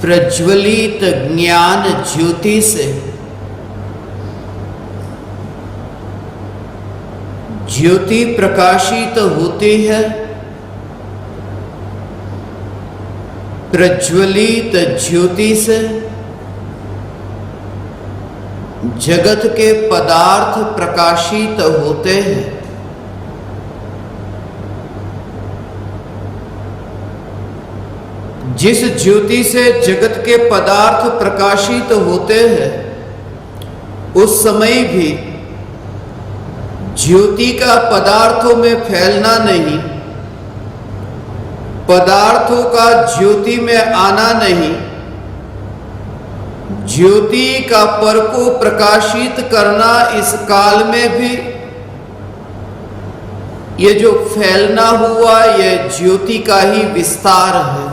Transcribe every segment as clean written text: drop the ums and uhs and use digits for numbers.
प्रज्वलित ज्ञान ज्योति से ज्योति प्रकाशित होती है। प्रज्वलित ज्योति से जगत के पदार्थ प्रकाशित होते हैं। जिस ज्योति से जगत के पदार्थ प्रकाशित होते हैं, उस समय भी ज्योति का पदार्थों में फैलना नहीं, पदार्थों का ज्योति में आना नहीं, ज्योति का पर को प्रकाशित करना इस काल में भी ये जो फैलना हुआ, यह ज्योति का ही विस्तार है।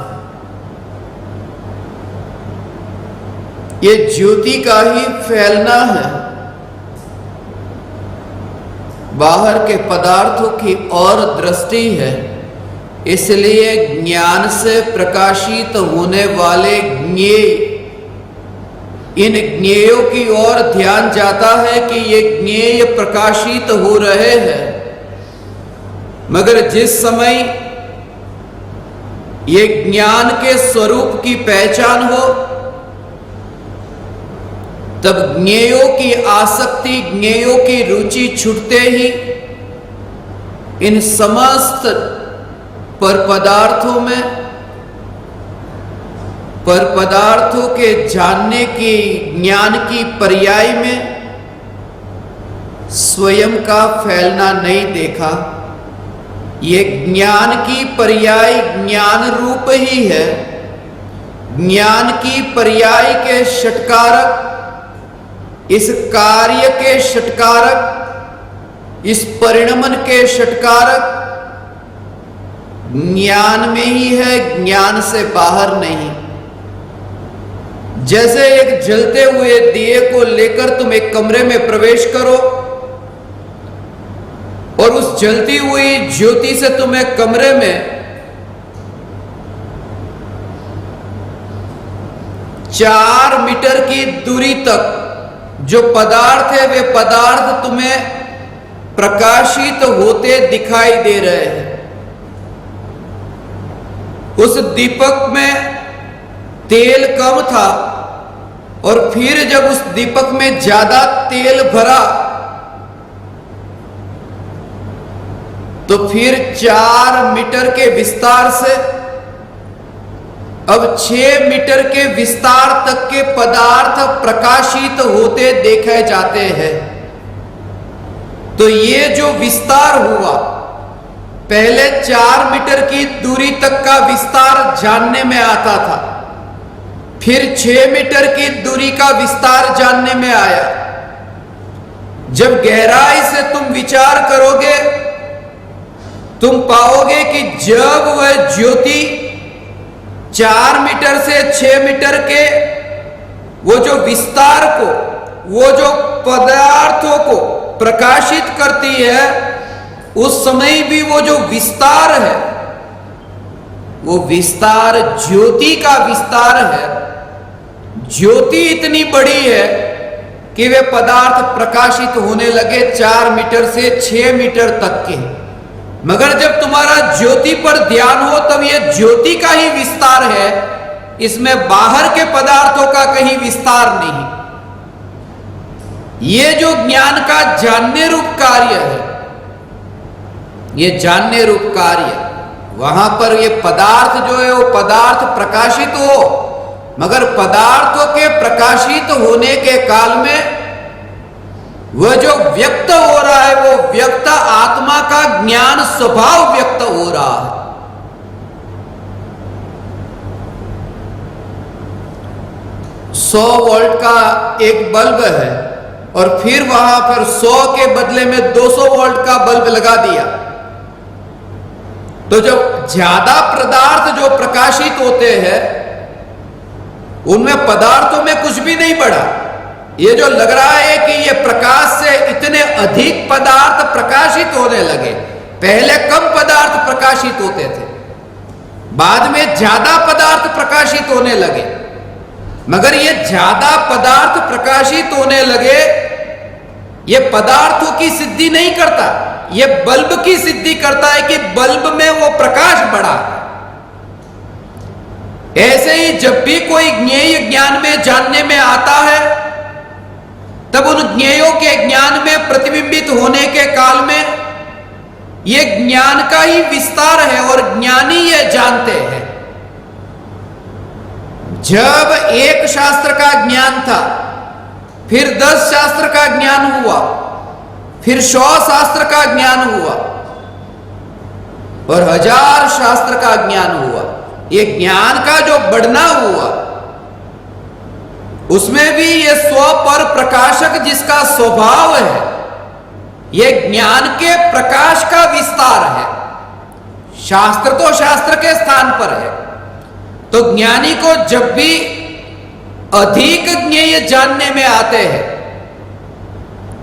ये ज्योति का ही फैलना है। बाहर के पदार्थों की और दृष्टि है, इसलिए ज्ञान से प्रकाशित होने वाले ज्ञेय, इन ज्ञेयों की ओर ध्यान जाता है कि ये ज्ञेय प्रकाशित हो रहे हैं। मगर जिस समय ये ज्ञान के स्वरूप की पहचान हो, तब ज्ञेयों की आसक्ति, ज्ञेयों की रुचि छूटते ही इन समस्त पर पदार्थों में, पर पदार्थों के जानने की, ज्ञान की पर्याय में स्वयं का फैलना नहीं देखा। ये ज्ञान की पर्याय ज्ञान रूप ही है। ज्ञान की पर्याय के षटकारक, इस कार्य के षटकारक, इस परिणमन के षटकारक ज्ञान में ही है, ज्ञान से बाहर नहीं। जैसे एक जलते हुए दिए को लेकर तुम एक कमरे में प्रवेश करो और उस जलती हुई ज्योति से तुम एक कमरे में 4 मीटर की दूरी तक जो पदार्थ है, वे पदार्थ तुम्हें प्रकाशित होते दिखाई दे रहे हैं। उस दीपक में तेल कम था और फिर जब उस दीपक में ज्यादा तेल भरा तो फिर 4 मीटर के विस्तार से अब 6 मीटर के विस्तार तक के पदार्थ प्रकाशित होते देखे जाते हैं। तो ये जो विस्तार हुआ, पहले 4 मीटर की दूरी तक का विस्तार जानने में आता था, फिर 6 मीटर की दूरी का विस्तार जानने में आया। जब गहराई से तुम विचार करोगे, तुम पाओगे कि जब वह ज्योति 4 मीटर से 6 मीटर के वो जो विस्तार को, वो जो पदार्थों को प्रकाशित करती है, उस समय भी वो जो विस्तार है, वो विस्तार ज्योति का विस्तार है। ज्योति इतनी बड़ी है कि वे पदार्थ प्रकाशित होने लगे 4 मीटर से 6 मीटर तक के। मगर जब तुम्हारा ज्योति पर ध्यान हो, तब यह ज्योति का ही विस्तार है, इसमें बाहर के पदार्थों का कहीं विस्तार नहीं। ये जो ज्ञान का जानने रूप कार्य है, ये जानने रूप कार्य, वहां पर ये पदार्थ जो है वो पदार्थ प्रकाशित हो, मगर पदार्थों के प्रकाशित होने के काल में वह जो व्यक्त हो रहा है, वो व्यक्त आत्मा का ज्ञान स्वभाव व्यक्त हो रहा है। सौ वोल्ट का एक बल्ब है और फिर वहां पर 100 के बदले में 200 वोल्ट का बल्ब लगा दिया, तो जब ज्यादा पदार्थ जो प्रकाशित होते हैं, उनमें पदार्थों में कुछ भी नहीं बढ़ा। ये जो लग रहा है कि ये प्रकाश से इतने अधिक पदार्थ प्रकाशित होने लगे, पहले कम पदार्थ प्रकाशित होते थे, बाद में ज्यादा पदार्थ प्रकाशित होने लगे, मगर ये ज्यादा पदार्थ प्रकाशित होने लगे, ये पदार्थों की सिद्धि नहीं करता, ये बल्ब की सिद्धि करता है कि बल्ब में वो प्रकाश बढ़ा। ऐसे ही जब भी कोई ज्ञेय ज्ञान में जानने में आता है, तब उन ज्ञेयों के ज्ञान में प्रतिबिंबित होने के काल में ये ज्ञान का ही विस्तार है और ज्ञानी ये जानते हैं। जब एक शास्त्र का ज्ञान था, फिर 10 शास्त्र का ज्ञान हुआ, फिर 100 शास्त्र का ज्ञान हुआ और 1000 शास्त्र का ज्ञान हुआ। ये ज्ञान का जो बढ़ना हुआ, उसमें भी ये स्व पर प्रकाशक जिसका स्वभाव है, ये ज्ञान के प्रकाश का विस्तार है। शास्त्र तो शास्त्र के स्थान पर है, तो ज्ञानी को जब भी अधिक ज्ञेय जानने में आते हैं,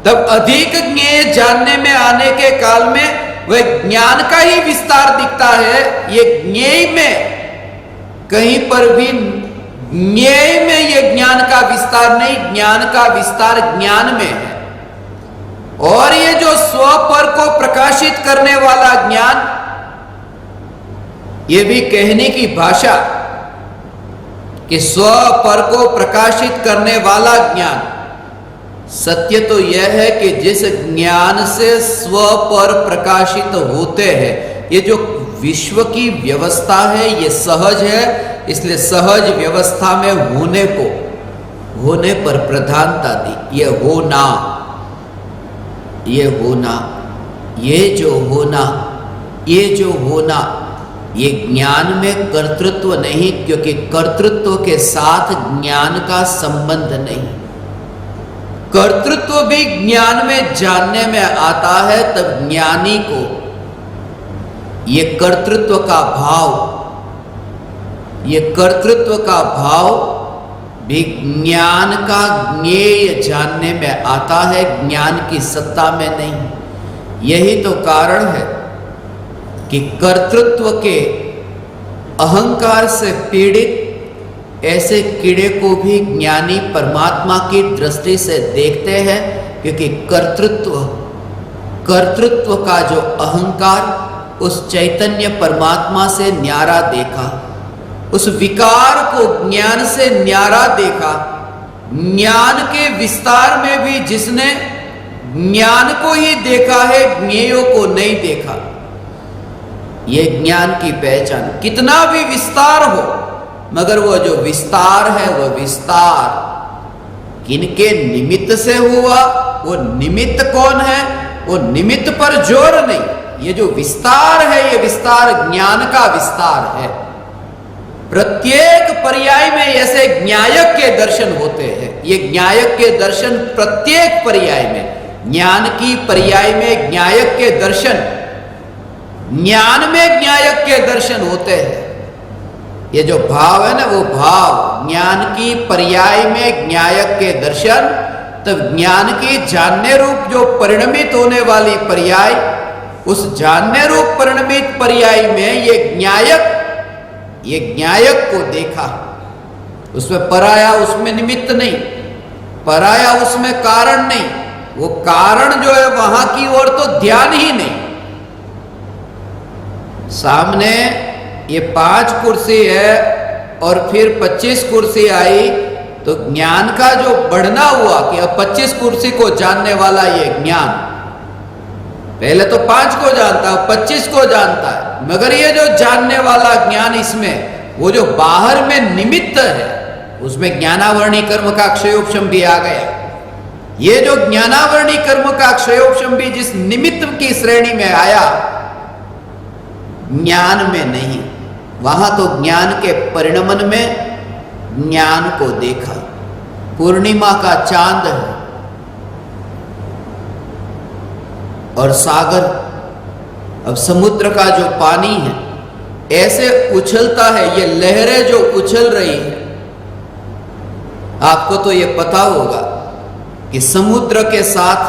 तब अधिक ज्ञेय जानने में आने के काल में वह ज्ञान का ही विस्तार दिखता है। ये ज्ञेय में कहीं पर भी ज्ञेय में ये ज्ञान का विस्तार नहीं, ज्ञान का विस्तार ज्ञान में है। और ये जो स्व पर को प्रकाशित करने वाला ज्ञान, ये भी कहने की भाषा कि स्व पर को प्रकाशित करने वाला ज्ञान, सत्य तो यह है कि जिस ज्ञान से स्व पर प्रकाशित होते हैं, ये जो विश्व की व्यवस्था है ये सहज है, इसलिए सहज व्यवस्था में होने पर प्रधानता दी। ये होना, ये होना, ये जो होना, ये जो होना, ये ज्ञान में कर्तृत्व नहीं, क्योंकि कर्तृत्व के साथ ज्ञान का संबंध नहीं। कर्तृत्व भी ज्ञान में जानने में आता है, तब ज्ञानी को ये कर्तृत्व का भाव, ये कर्तृत्व का भाव भी ज्ञान का ज्ञेय जानने में आता है, ज्ञान की सत्ता में नहीं। यही तो कारण है कि कर्तृत्व के अहंकार से पीड़ित ऐसे कीड़े को भी ज्ञानी परमात्मा की दृष्टि से देखते हैं, क्योंकि कर्तृत्व का जो अहंकार उस चैतन्य परमात्मा से न्यारा देखा, उस विकार को ज्ञान से न्यारा देखा। ज्ञान के विस्तार में भी जिसने ज्ञान को ही देखा है, ज्ञेयों को नहीं देखा। ये ज्ञान की पहचान, कितना भी विस्तार हो, मगर वो जो विस्तार है, वह विस्तार किनके निमित्त से हुआ, वो निमित्त कौन है, वो निमित्त पर जोर नहीं। ये जो विस्तार है, ये विस्तार ज्ञान का विस्तार है। प्रत्येक पर्याय में ऐसे ज्ञायक के दर्शन होते हैं। ये ज्ञायक के दर्शन प्रत्येक पर्याय में, ज्ञान की पर्याय में ज्ञायक के दर्शन, ज्ञान में ज्ञायक के दर्शन होते हैं। ये जो भाव है ना, वो भाव ज्ञान की पर्याय में ज्ञायक के दर्शन, तब ज्ञान की जानने रूप जो परिणमित होने वाली पर्याय, उस जानने रूप परिणमित पर्याय में ये ज्ञायक को देखा। उसमें पराया, उसमें निमित्त नहीं, पराया उसमें कारण नहीं, वो कारण जो है वहां की ओर तो ध्यान ही नहीं। सामने ये 5 कुर्सी है और फिर 25 कुर्सी आई, तो ज्ञान का जो बढ़ना हुआ कि अब 25 कुर्सी को जानने वाला ये ज्ञान, पहले तो 5 को जानता है, 25 को जानता है, मगर ये जो जानने वाला ज्ञान, इसमें वो जो बाहर में निमित्त है, उसमें ज्ञानावरणी कर्म का क्षयोपशम भी आ गया। ये जो ज्ञानावरणी कर्म का क्षयोपशम भी जिस निमित्त की श्रेणी में आया, ज्ञान में नहीं, वहां तो ज्ञान के परिणमन में ज्ञान को देखा। पूर्णिमा का चांद है और सागर, अब समुद्र का जो पानी है ऐसे उछलता है, ये लहरें जो उछल रही है, आपको तो ये पता होगा कि समुद्र के साथ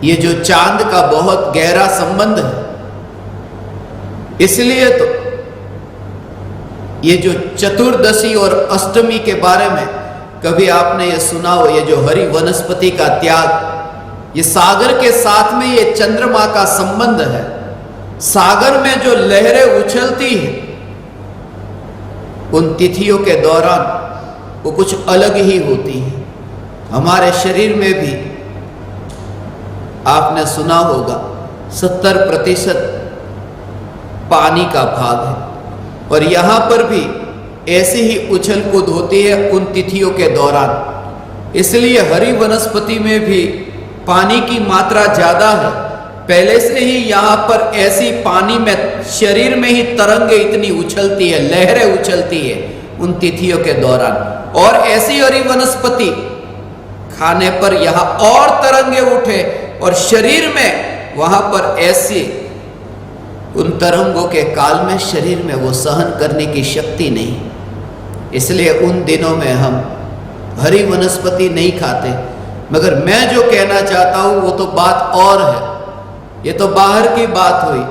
ये जो चांद का बहुत गहरा संबंध है। इसलिए तो ये जो चतुर्दशी और अष्टमी के बारे में कभी आपने ये सुना हो, ये जो हरि वनस्पति का त्याग, ये सागर के साथ में ये चंद्रमा का संबंध है। सागर में जो लहरें उछलती हैं उन तिथियों के दौरान वो कुछ अलग ही होती है। हमारे शरीर में भी आपने सुना होगा 70% पानी का भाग है, और यहां पर भी ऐसी ही उछल कूद होती है उन तिथियों के दौरान। इसलिए हरि वनस्पति में भी पानी की मात्रा ज्यादा है। पहले से ही यहाँ पर ऐसी पानी में शरीर में ही तरंगे इतनी उछलती है, लहरें उछलती है उन तिथियों के दौरान। और ऐसी हरी वनस्पति खाने पर यहाँ और तरंगे उठे और शरीर में वहां पर ऐसी उन तरंगों के काल में शरीर में वो सहन करने की शक्ति नहीं, इसलिए उन दिनों में हम हरी वनस्पति नहीं खाते। मगर मैं जो कहना चाहता हूं वो तो बात और है। ये तो बाहर की बात हुई,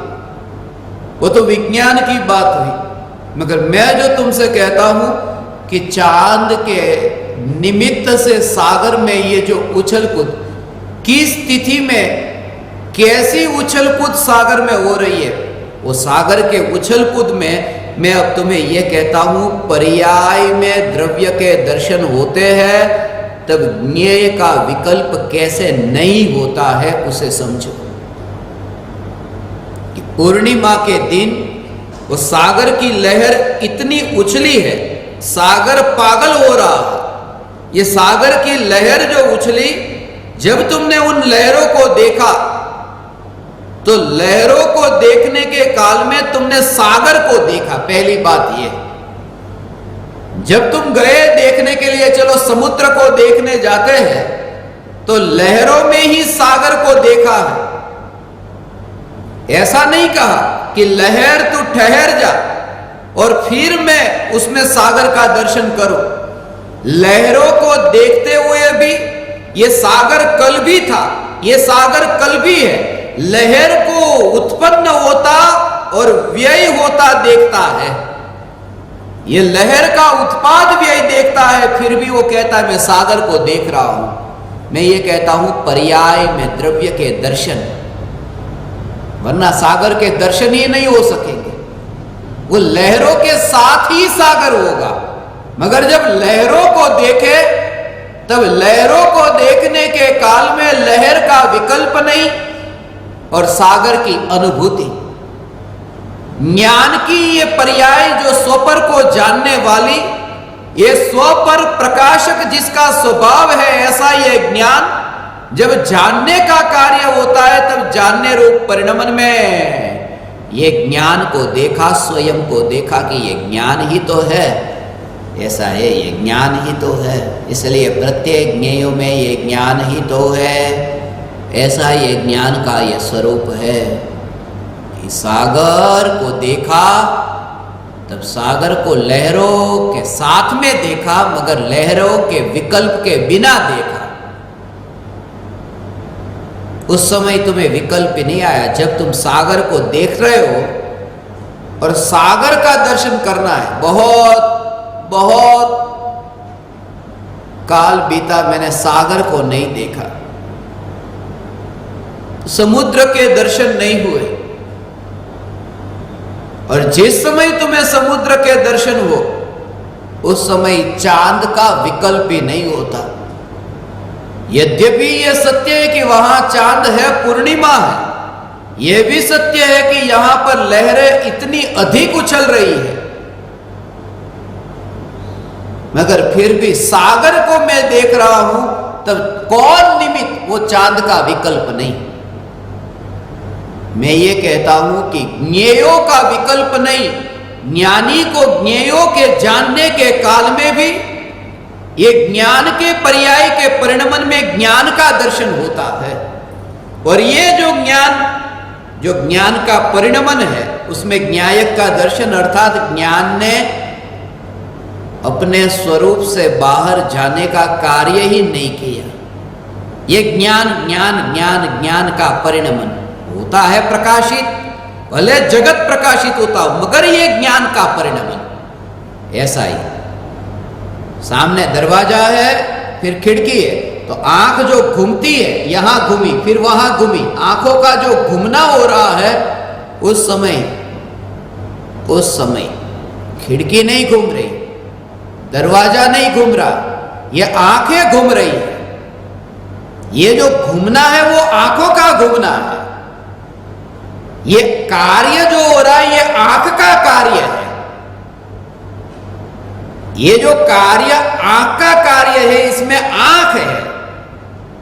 वो तो विज्ञान की बात हुई। मगर मैं जो तुमसे कहता हूं कि चांद के निमित्त से सागर में ये जो उछल कूद, किस तिथि में कैसी उछल कूद सागर में हो रही है, वो सागर के उछल कूद में मैं अब तुम्हें ये कहता हूं, पर्याय में द्रव्य के दर्शन होते हैं तब ज्ञेय का विकल्प कैसे नहीं होता है उसे समझो। कि पूर्णिमा के दिन वो सागर की लहर इतनी उछली है, सागर पागल हो रहा है। ये सागर की लहर जो उछली, जब तुमने उन लहरों को देखा तो लहरों को देखने के काल में तुमने सागर को देखा। पहली बात ये, जब तुम गए देखने के लिए, चलो समुद्र को देखने जाते हैं तो लहरों में ही सागर को देखा है। ऐसा नहीं कहा कि लहर तू ठहर जा और फिर मैं उसमें सागर का दर्शन करूं। लहरों को देखते हुए भी ये सागर कल भी था, ये सागर कल भी है। लहर को उत्पन्न होता और व्यय होता देखता है। ये लहर का उत्पाद व्यय देखता है, फिर भी वो कहता है मैं सागर को देख रहा हूं। मैं ये कहता हूं पर्याय में द्रव्य के दर्शन, वरना सागर के दर्शन ही नहीं हो सकेंगे। वो लहरों के साथ ही सागर होगा। मगर जब लहरों को देखे तब लहरों को देखने के काल में लहर का विकल्प नहीं और सागर की अनुभूति। ज्ञान की ये पर्याय जो स्वपर को जानने वाली, ये स्वपर प्रकाशक जिसका स्वभाव है, ऐसा ये ज्ञान जब जानने का कार्य होता है तब जानने रूप परिणमन में ये ज्ञान को देखा, स्वयं को देखा कि ये ज्ञान ही तो है, ऐसा है, ये ज्ञान ही तो है। इसलिए प्रत्येक ज्ञेयों में ये ज्ञान ही तो है, ऐसा ये ज्ञान का ये स्वरूप है। सागर को देखा तब सागर को लहरों के साथ में देखा, मगर लहरों के विकल्प के बिना देखा। उस समय तुम्हें विकल्प नहीं आया। जब तुम सागर को देख रहे हो और सागर का दर्शन करना है, बहुत बहुत काल बीता मैंने सागर को नहीं देखा, समुद्र के दर्शन नहीं हुए। और जिस समय तुम्हें समुद्र के दर्शन हो उस समय चांद का विकल्प ही नहीं होता। यद्यपि यह सत्य है कि वहां चांद है, पूर्णिमा है, यह भी सत्य है कि यहां पर लहरें इतनी अधिक उछल रही है, मगर फिर भी सागर को मैं देख रहा हूं तब कौन निमित्त, वो चांद का विकल्प नहीं। मैं ये कहता हूं कि ज्ञेयों का विकल्प नहीं, ज्ञानी को ज्ञेयों के जानने के काल में भी ये ज्ञान के पर्याय के परिणमन में ज्ञान का दर्शन होता है। और ये जो ज्ञान का परिणमन है उसमें ज्ञायक का दर्शन, अर्थात ज्ञान ने अपने स्वरूप से बाहर जाने का कार्य ही नहीं किया। ये ज्ञान ज्ञान ज्ञान ज्ञान का परिणमन होता है प्रकाशित, भले जगत प्रकाशित होता हो, मगर ये ज्ञान का परिणमन। ऐसा ही सामने दरवाजा है, फिर खिड़की है, तो आंख जो घूमती है, यहां घूमी फिर वहां घूमी, आंखों का जो घूमना हो रहा है, उस समय खिड़की नहीं घूम रही, दरवाजा नहीं घूम रहा, ये आंखें घूम रही है। ये जो घूमना है वो आंखों का घूमना है। ये कार्य जो हो रहा है ये आंख का कार्य है। ये जो कार्य आंख का कार्य है, इसमें आंख है,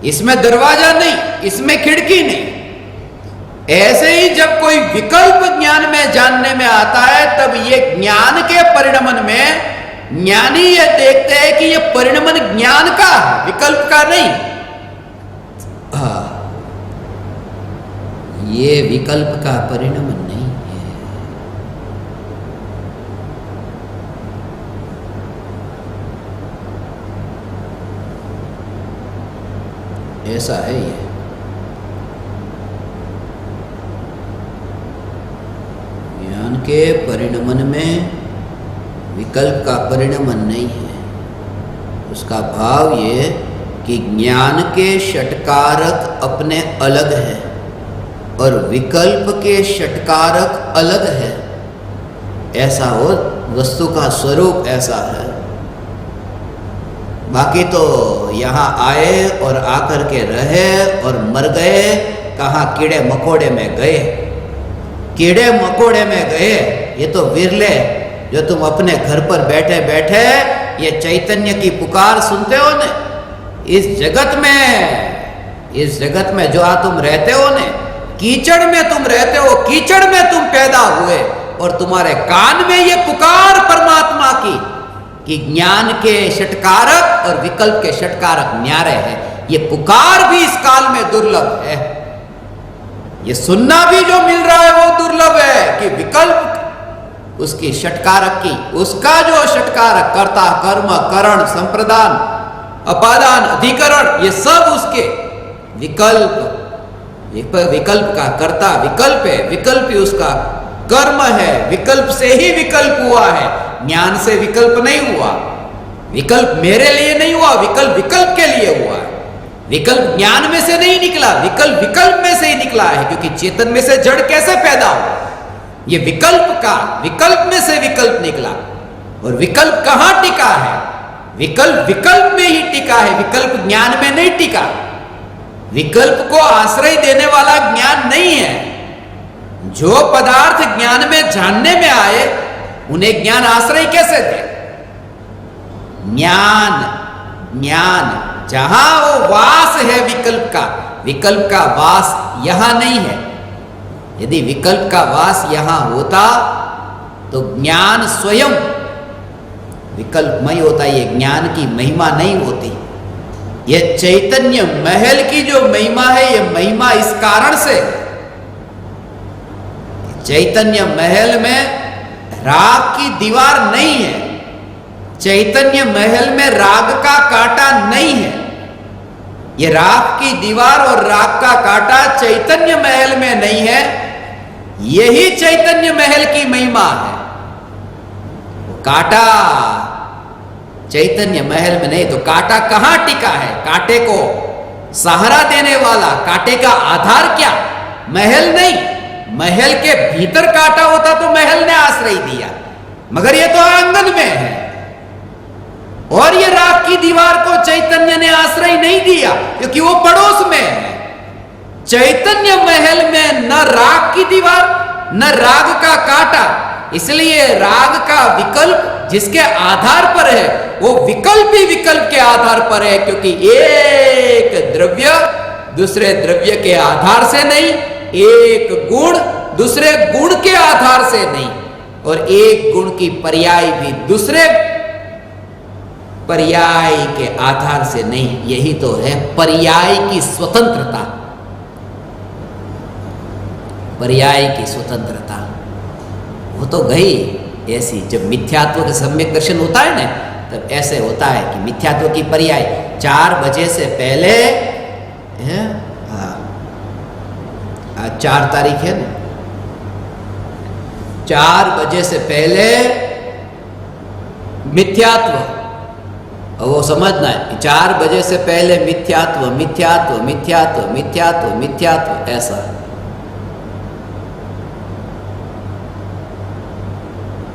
इसमें दरवाजा नहीं, इसमें खिड़की नहीं। ऐसे ही जब कोई विकल्प ज्ञान में जानने में आता है, तब ये ज्ञान के परिणमन में ज्ञानी ये देखते हैं कि ये परिणमन ज्ञान का है, विकल्प का नहीं। ये विकल्प का परिणमन नहीं है। ऐसा है ये। ज्ञान के परिणमन में विकल्प का परिणमन नहीं है। उसका भाव ये कि ज्ञान के षटकारक अपने अलग है और विकल्प के षटकारक अलग है। ऐसा हो, वस्तु का स्वरूप ऐसा है। बाकी तो यहाँ आए और आकर के रहे और मर गए, कहाँ कीड़े मकोड़े में गए। कीड़े मकोड़े में गए ये तो विरले, जो तुम अपने घर पर बैठे बैठे ये चैतन्य की पुकार सुनते हो ने। इस जगत में जो तुम रहते हो ने, कीचड़ में तुम रहते हो, कीचड़ में तुम पैदा हुए और तुम्हारे कान में ये पुकार परमात्मा की कि ज्ञान के षटकारक और विकल्प के षटकारक न्यारे है। ये पुकार भी इस काल में दुर्लभ है। ये सुनना भी जो मिल रहा है वो दुर्लभ है कि विकल्प उसकी षटकारक की, उसका जो षटकारक कर्ता कर्म करण संप्रदान अपादान अधिकरण, ये सब उसके विकल्प का कर्ता विकल्प है, विकल्प ही उसका कर्म है। विकल्प से ही विकल्प हुआ है, ज्ञान से विकल्प नहीं हुआ। विकल्प मेरे लिए नहीं हुआ, विकल्प विकल्प के लिए हुआ है। विकल्प ज्ञान में से नहीं निकला, विकल्प विकल्प में से ही निकला है। क्योंकि चेतन में से जड़ कैसे पैदा हुआ? ये विकल्प में से विकल्प निकला। और विकल्प कहां टिका है? विकल्प विकल्प में ही टिका है, विकल्प ज्ञान में नहीं टिका। विकल्प को आश्रय देने वाला ज्ञान नहीं है। जो पदार्थ ज्ञान में जानने में आए उन्हें ज्ञान आश्रय कैसे दे? ज्ञान जहां वो वास है विकल्प का वास यहां नहीं है। यदि विकल्प का वास यहां होता तो ज्ञान स्वयं विकल्पमय होता। ये ज्ञान की महिमा नहीं होती। ये चैतन्य महल की जो महिमा है, ये महिमा इस कारण से, चैतन्य महल में राग की दीवार नहीं है। चैतन्य महल में राग का कांटा नहीं है। ये राग की दीवार और राग का कांटा चैतन्य महल में नहीं है। यही चैतन्य महल की महिमा है। कांटा चैतन्य महल में नहीं तो कांटा कहां टिका है? कांटे को सहारा देने वाला, कांटे का आधार क्या? महल नहीं। महल के भीतर कांटा होता तो महल ने आश्रय दिया, मगर ये तो आंगन में है। और ये राग की दीवार को चैतन्य ने आश्रय नहीं दिया क्योंकि वो पड़ोस में है। चैतन्य महल में न राग की दीवार न राग का कांटा, इसलिए राग का विकल्प जिसके आधार पर है वो विकल्प ही विकल्प के आधार पर है। क्योंकि एक द्रव्य दूसरे द्रव्य के आधार से नहीं, एक गुण दूसरे गुण के आधार से नहीं, और एक गुण की पर्याय भी दूसरे पर्याय के आधार से नहीं। यही तो है पर्याय की स्वतंत्रता। पर्याय की स्वतंत्रता वो तो गई ऐसी। जब मिथ्यात्व का सम्यक दर्शन होता है ना, तब ऐसे होता है कि मिथ्यात्व की पर्याय 4 बजे से पहले, आज 4 तारीख है ना, 4 बजे से पहले मिथ्यात्व, और वो समझना है 4 बजे से पहले मिथ्यात्व मिथ्यात्व मिथ्यात्व मिथ्यात्व मिथ्यात्व, ऐसा।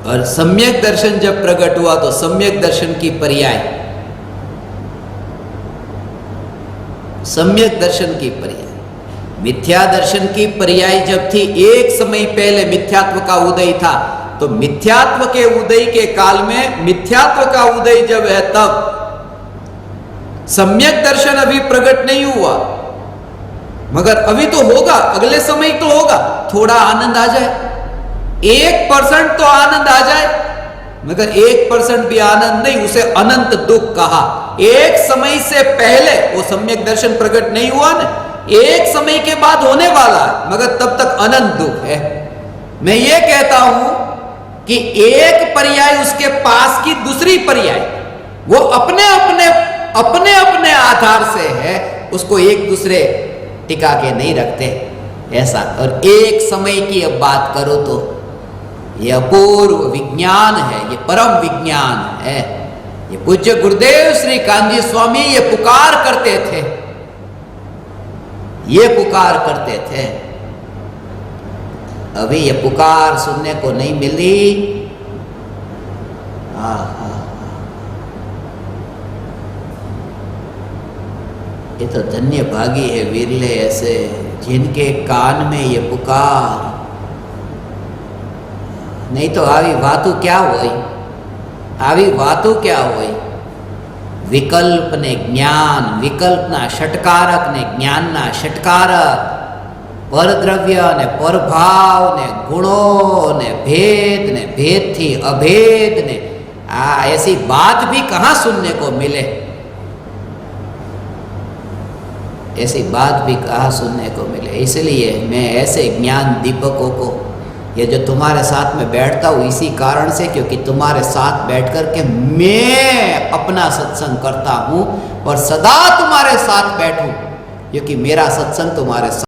और सम्यक दर्शन जब प्रकट हुआ तो सम्यक दर्शन की पर्याय, सम्यक दर्शन की पर्याय, मिथ्या दर्शन की पर्याय जब थी, एक समय पहले मिथ्यात्व का उदय था, तो मिथ्यात्व के उदय के काल में, मिथ्यात्व का उदय जब है तब सम्यक दर्शन अभी प्रकट नहीं हुआ, मगर अभी तो होगा, अगले समय तो होगा। थोड़ा आनंद आ जाए, 1% तो आनंद आ जाए, मगर 1% भी आनंद नहीं, उसे अनंत दुख कहा। एक समय से पहले वो सम्यक दर्शन प्रकट नहीं हुआ ना, एक समय के बाद होने वाला है, मगर तब तक अनंत दुख है। मैं ये कहता हूं कि एक पर्याय उसके पास की दूसरी पर्याय, वो अपने अपने आधार से है, उसको एक दूसरे टिका के नहीं रखते, ऐसा। और एक समय की अब बात करो तो ये अपूर्व विज्ञान है, ये परम विज्ञान है। ये पूज्य गुरुदेव श्री कान्जी स्वामी ये पुकार करते थे, ये पुकार करते थे। अभी ये पुकार सुनने को नहीं मिली। ये तो धन्य भागी है विरले ऐसे जिनके कान में ये पुकार, नहीं तो આવી વાતો क्या होई, આવી વાતો क्या होई। विकल्प ने ज्ञान, विकल्पना षटकारक ने ज्ञानना षटकारक, परद्रव्य ने परभाव ने गुणों ने भेद थी अभेद ने, ऐसी बात भी कहाँ सुनने को मिले, ऐसी बात भी कहाँ सुनने को मिले। इसलिए मैं ऐसे ज्ञान दीपकों को, ये जो तुम्हारे साथ में बैठता हूँ इसी कारण से, क्योंकि तुम्हारे साथ बैठ कर के मैं अपना सत्संग करता हूँ और सदा तुम्हारे साथ बैठूं, क्योंकि मेरा सत्संग तुम्हारे साथ